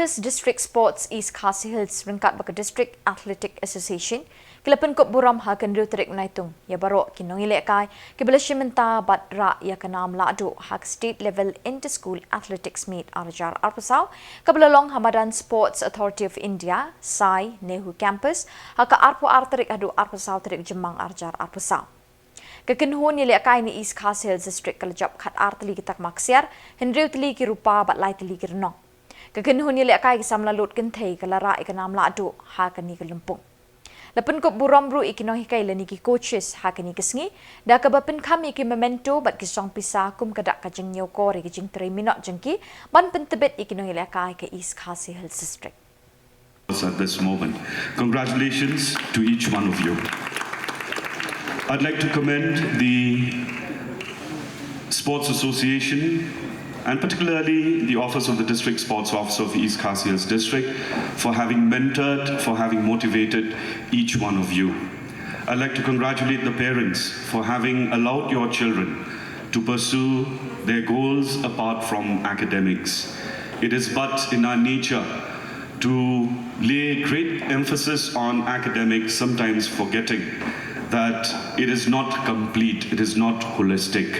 Campus District Sports East Khasi Hills Ringkat Baka District Athletic Association kila Pynkup Burom ha kendru terik naitung ya baro kinong ilekai kibala shimenta batra ya kanam ladu ha state level inter school athletics meet arjar arpasau kabala long Hamadan Sports Authority of India Thei NEHU campus ha ka arpo arterik adu arpasau terik jemang arjar arpasau Kekenhun ilekai ni East Khasi Hills District kalajap khat arteli kitak maksiar hendriu teli ki rupa bat lai teli ki renong Kekenhun ilekai ki Samla lut ken Thei kalara ikanam ladu ha kani kelempung Pynkup Burom ru ikinohi kai lani ki coaches ha kani kesngi da ka bapin kami ki memento bat ki song pisa kum kadak ka jeng nyoko ri ki jeng 3 minute jengki ban pentebet ikinohi ilekai ke East Khasi Hills District At this moment, congratulations to each one of you. I'd like to commend the Sports Association and particularly the Office of the District Sports Officer of East Khasi Hills District for having mentored, for having motivated each one of you. I'd like to congratulate the parents for having allowed your children to pursue their goals apart from academics. It is but in our nature to lay great emphasis on academics, sometimes forgetting that it is not complete, it is not holistic.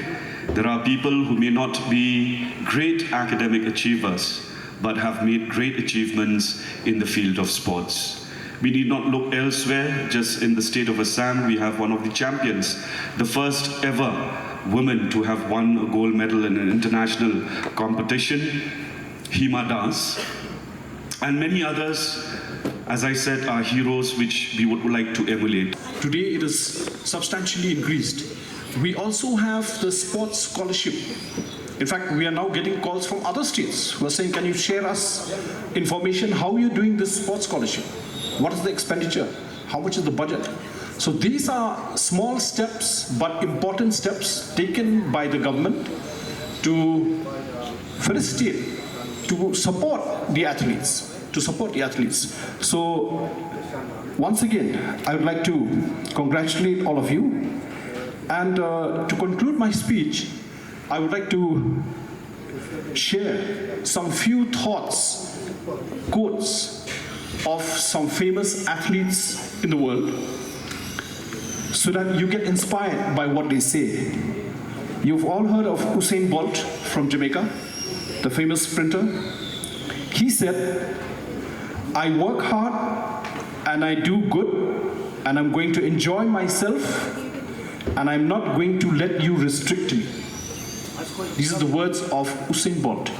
There are people who may not be great academic achievers, but have made great achievements in the field of sports. We need not look elsewhere. Just in the state of Assam, we have one of the champions, the first ever woman to have won a gold medal in an international competition, Hima Das, and many others, as I said, are heroes which we would like to emulate. Today it is substantially increased. We also have the sports scholarship. In fact, we are now getting calls from other states who are saying, can you share us information how you're doing this sports scholarship? What is the expenditure? How much is the budget? So these are small steps, but important steps taken by the government to felicitate, to support the athletes. So once again, I would like to congratulate all of you. And to conclude my speech, I would like to share some few thoughts, quotes of some famous athletes in the world so that you get inspired by what they say. You've all heard of Usain Bolt from Jamaica, the famous sprinter. He said, I work hard and I do good and I'm going to enjoy myself and I'm not going to let you restrict me. These are the words of Usain Bolt.